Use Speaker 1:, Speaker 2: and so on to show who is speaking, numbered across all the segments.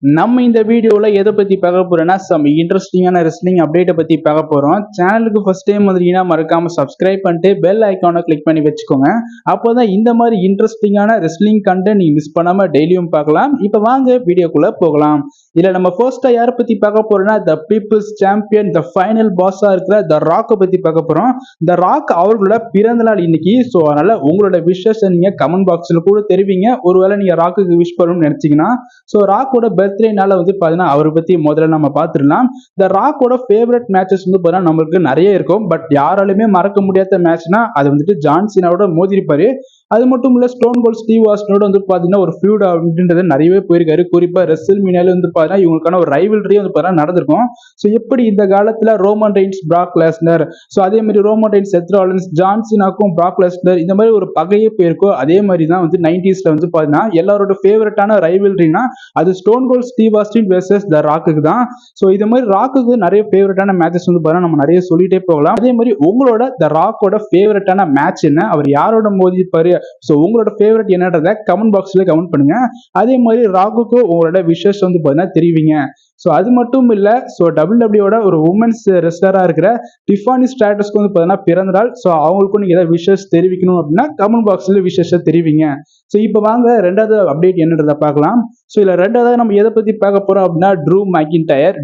Speaker 1: நம்ம இந்த வீடியோல எதை பத்தி பார்க்க போறோம்னா சம் இன்ட்ரெஸ்டிங்கான ரெஸ்லிங் அப்டேட்டை பத்தி பார்க்க போறோம். சேனலுக்கு ஃபர்ஸ்ட் டைம் வந்தீங்கன்னா மறக்காம சப்ஸ்கிரைப் பண்ணிட்டு பெல் ஐகானை கிளிக் பண்ணி வச்சுக்கோங்க. அப்போதான் இந்த மாதிரி இன்ட்ரெஸ்டிங்கான ரெஸ்லிங் கண்டென்ட் நீங்க மிஸ் பண்ணாம டெய்லியும் பார்க்கலாம். இப்போ வாங்க வீடியோக்குள்ள போகலாம். இதுல நம்ம ஃபர்ஸ்டா யாரை பத்தி பார்க்க போறோம்னா த பீப்புள்ஸ் சாம்பியன் த ஃபைனல் பாஸா இருக்கிற த ராக்கை பத்தி பார்க்க போறோம். த ராக் அவர்களோட பிறந்த நாள் இன்னைக்கு. ஸோ அதனால உங்களோட விஷஸ் நீங்க கமெண்ட் பாக்ஸ்ல கூட தெரிவிங்க. ஒருவேளை நீங்க ராக்குக்கு விஷ் பண்ணணும்னு நினைச்சீங்கன்னா. ஸோ ராக்கோட பர்த்டேனால வந்து பாத்தீங்கன்னா அவரை பத்தி முதல்ல நம்ம பார்த்துடலாம். இந்த ராக்கோட ஃபேவரட் மேட்சஸ் வந்து பாத்தீங்கன்னா நம்மளுக்கு நிறைய இருக்கும். பட் யாராலுமே மறக்க முடியாத மேட்ச்னா அது வந்துட்டு ஜான் சீனாவோட மோதிருப்பாரு. அது மட்டும் இல்ல ஸ்டோன் கோல்ட் ஸ்டீவ் ஆஸ்டினோட வந்து பாத்தீங்கன்னா ஒரு ஃபியூட் அப்படின்றது நிறையவே போயிருக்காரு. குறிப்பா ரெஸ்ல் மீனால வந்து பாத்தீங்கன்னா இவங்களுக்கான ஒரு ரைவல்ரி வந்து பாத்தீங்கன்னா நடந்திருக்கும். ஸோ எப்படி இந்த காலத்துல ரோமன் ரெயின்ஸ் பிராக் லெஸ்னர், ஸோ அதே மாதிரி ரோமன் ரெயின்ஸ் செத் ராலின்ஸ், ஜான் சீனாக்கும் பிராக் லெஸ்னர் இந்த மாதிரி ஒரு பகையே போயிருக்கோ அதே மாதிரி தான் வந்து 90s வந்து பாத்தீங்கன்னா எல்லாரோட ஃபேவரட்டான ரைவல்ரினா அது Stone Cold Steve Austin versus the ராக்குக்கு தான். ஸோ இது மாதிரி ராக்குக்கு நிறைய ஃபேவரட்டான மேட்சஸ் வந்து பாத்தீங்கன்னா நம்ம நிறைய சொல்லிட்டே போகலாம். அதே மாதிரி உங்களோட த ராக்கோட ஃபேவரட்டான மேட்ச் என்ன, அவர் யாரோட மோதிப்பாரு, ஸோ உங்களோட ஃபேவரட் என்னன்றத கமெண்ட் பாக்ஸ்ல கமெண்ட் பண்ணுங்க. அதே மாதிரி ராக்குக்கு உங்களோட விஷஸ் வந்து பாத்தீங்கன்னா தெரிவிங்க. ஸோ அது மட்டும் இல்ல, ஸோ டபிள்யூடபிள்யூட ஒரு உமன்ஸ் ரெஸ்லரா இருக்கிற டிஃபானி ஸ்ட்ராட்டஸ்க்கு வந்து பாத்தீங்கன்னா பிறந்தநாள். ஸோ அவங்களுக்கும் நீங்க ஏதாவது விஷஸ் தெரிவிக்கணும் அப்படின்னா கமெண்ட் பாக்ஸ்ல விஷஸ் தெரிவிங்க. ஸோ இப்போ வாங்க ரெண்டாவது அப்டேட் என்னன்றத பார்க்கலாம். ஸோ இதுல ரெண்டாவது நம்ம எதை பத்தி பார்க்க போறோம் அப்படின்னா ட்ரூ மெக்கின்டையர்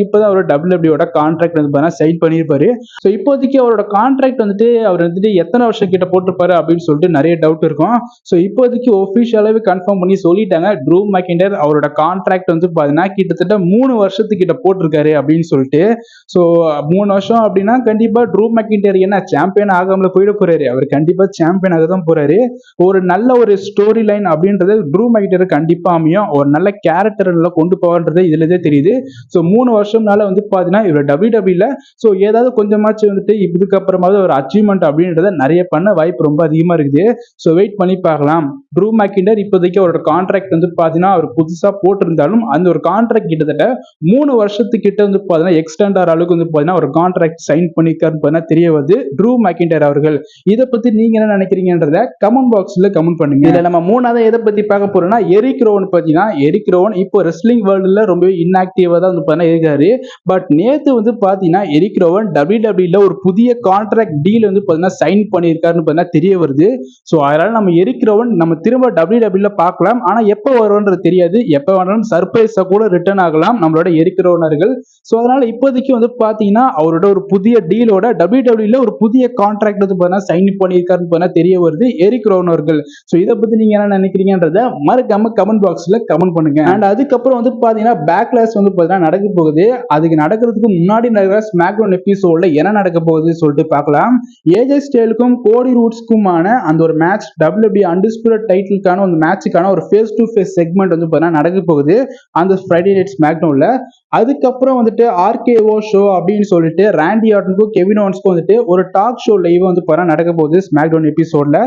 Speaker 1: இப்போதான் அவரோட டபிள்யூடபிள்யூட கான்ட்ராக்ட் வந்து பாத்தீங்கன்னா சைன் பண்ணியிருப்பாரு. ஸோ இப்போதைக்கு அவரோட கான்ட்ராக்ட் வந்துட்டு அவர் வந்துட்டு எத்தனை வருஷம் கிட்ட போட்டிருப்பாரு அப்படின்னு சொல்லிட்டு நிறைய டவுட் இருக்கும். ஸோ இப்போதைக்கு ஒபிஷியலாவே கன்ஃபார்ம் பண்ணி சொல்லிட்டாங்க. ட்ரூ மெக்கின்டையர் அவரோட கான்ட்ராக்ட் வந்து பாத்தீங்கன்னா கிட்டத்தட்ட 3 வருஷத்துக்கிட்ட போட்டிருக்காரு அப்படின்னு சொல்லிட்டு. ஸோ 3 வருஷம் அப்படின்னா கண்டிப்பா ட்ரூ மெக்கின்டையர் என்ன சாம்பியன் ஆகாமல போயிட போறாரு, அவர் கண்டிப்பா சாம்பியன் ஆக தான் போறாரு. ஒரு நல்ல ஒரு ஸ்டோரி லைன் அப்படின்றது ட்ரூ மெக்கின்டையர் கண்டிப்பா அமையும். ஒரு நல்ல கேரக்டர்ல கொண்டு போகன்றது இதுலதே தெரியுது. ஸோ 3 வருஷம்னால வந்து பாத்தீங்கன்னா இவர் டபிள்யூடபிள்யூல ஸோ ஏதாவது கொஞ்சமாச்சு வந்துட்டு இதுக்கப்புறமாவது ஒரு அச்சீவ்மெண்ட் அப்படின்றத நிறைய பண்ண வாய்ப்பு ரொம்ப அதிகமா இருக்குது. ஸோ வெயிட் பண்ணி பார்க்கலாம். ட்ரூ மெக்கின்டையர் இப்போதைக்கு அவரோட கான்ட்ராக்ட் வந்து பாத்தீங்கன்னா அவர் புதுசா போட்டிருந்தாலும் அந்த ஒரு கான்ட்ராக்ட் கிட்டத்தட்ட 3 வருஷத்துக்கிட்ட வந்து பாத்தீங்கன்னா எக்ஸ்டெண்ட் ஆகிற அளவுக்கு வந்து பாத்தீங்கன்னா ஒரு கான்ட்ராக்ட் சைன் பண்ணிருக்காருன்னு தெரிய வருது ட்ரூ மெக்கின்டையர் அவர்கள். இதை பத்தி நீங்க என்ன நினைக்கிறீங்கன்றத கமெண்ட் பாக்ஸ்ல கமெண்ட் பண்ணுங்க. இதுல நம்ம மூணாவது எதை பத்தி பார்க்க போறோம்னா எரிக் ரோவன் பத்தினா. எரிக் ரோவன் இப்போ ரெஸ்லிங் வேர்ல்டுல ரொம்ப இன்ஆக்டிவா தான் வந்து பாத்தீங்கன்னா இருக்காரு. பட் நேத்து வந்து பாத்தீங்கன்னா எரிக் ரோவன் டபிள்யூடபிள்யூல ஒரு புதிய கான்ட்ராக்ட் டீல் வந்து பாத்தீங்கன்னா சைன் பண்ணியிருக்காருன்னு பாத்தீங்கன்னா தெரிய வருது. ஸோ அதனால நம்ம எரிக் ரோவன் நம்ம திரும்ப டபிள்யூடபிள்யூல பார்க்கலாம். ஆனா எப்போ வரும்ன்றது தெரியாது. எப்போ வேணாலும் சர்ப்ரைஸா கூட ரிட்டர்ன் ஆகலாம் நம்மளோட எரிக் ரோவன் அவர்கள். ஸோ அதனால இப்போதைக்கு வந்து பாத்தீங்கன்னா அவரோட ஒரு புதிய டீலோட டபிள்யூடபிள்யூல ஒரு புதிய கான்ட்ராக்ட் வந்து பாத்தீங்கன்னா சைன் பண்ணியிருக்காருன்னு பாத்தீங்கன்னா தெரிய வருது எரிக் ரோவன் அவர்கள். ஸோ இதை பத்தி நீங்க என்ன நினைக்கிறீங்கன்றத மறக்காம கமெண்ட் பாக்ஸ்ல கமெண்ட் பண்ணுங்க. அண்ட் அதுக்கப்புறம் வந்து பாத்தீங்கன்னா பேக்லாஷ் வந்து பாத்தீங்கன்னா நடக்க போகுது. அதுக்கு நடக்கிறதுக்கு முன்னாடி நடக்கிற ஸ்மாக்டவுன் எபிசோட்ல என்ன நடக்க போகுதுன்னு சொல்லிட்டு பார்க்கலாம். ஏஜே ஸ்டைலுக்கும் கோடி ரூட்ஸ்க்குமான அந்த ஒரு மேட்ச் டபிள்யூடபிள்யூ அன்டிஸ்பியூட்டட் டைட்டிலுக்கான ஒரு மேட்சுக்கான ஒரு ஃபேஸ் டு ஃபேஸ் செக்மெண்ட் வந்து பாத்தீங்கன்னா நடக்க போகுது அந்த ஃப்ரைடே நைட் ஸ்மாக்டவுன்ல. அதுக்கப்புறம் வந்துட்டு ஆர்கேஓ ஷோ அப்படின்னு சொல்லிட்டு ராண்டி ஆர்டனுக்கும் கெவின் ஓவன்ஸ்க்கும் வந்துட்டு ஒரு டாக் ஷோ லைவ் வந்து பாத்தீங்கன்னா நடக்க போகுது ஸ்மாக்டவுன் எபிசோட்ல.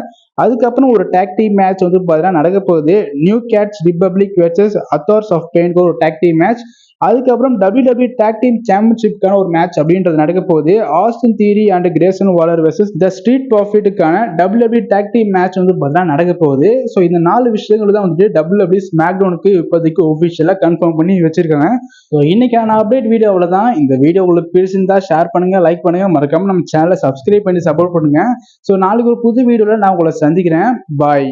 Speaker 1: அதுக்கப்புறம் ஒரு டாக் டீம் மேட்ச் வந்து பாத்தீங்கன்னா நடக்க போகுது. New Catch Republic versus Authors of Pain ஒரு டாக் டீம் மேட்ச். அதுக்கப்புறம் டபிள்யூடபிள்யூ டாக் டீம் சாம்பியன்ஷிப்கான ஒரு மேட்ச் அப்படின்றது நடக்க போகுது. Austin Theory and Grayson Waller versus the street ப்ராஃபிட்டுக்கான டபிள்யூடபிள்யூ டாக் டீம் மேட்ச் வந்து பார்த்தீங்கன்னா நடக்க போகுது. ஸோ இந்த 4 விஷயங்கள் தான் வந்துட்டு டபிள்யூடபிள்யூ ஸ்மாக்டவுனுக்கு இப்போதைக்கு ஒஃபிஷியலாக கன்ஃபார்ம் பண்ணி வச்சிருக்காங்க. ஸோ இன்னைக்கான அப்டேட் வீடியோ அவ்வளோதான். இந்த வீடியோ உங்களுக்கு பிடிச்சிருந்தா ஷேர் பண்ணுங்க, லைக் பண்ணுங்க, மறக்காம நம்ம சேனலை சப்ஸ்கிரைப் பண்ணி சப்போர்ட் பண்ணுங்க. ஸோ நாளைக்கு ஒரு புது வீடியோவில் நான் உங்களை சந்திக்கிறேன். பாய்.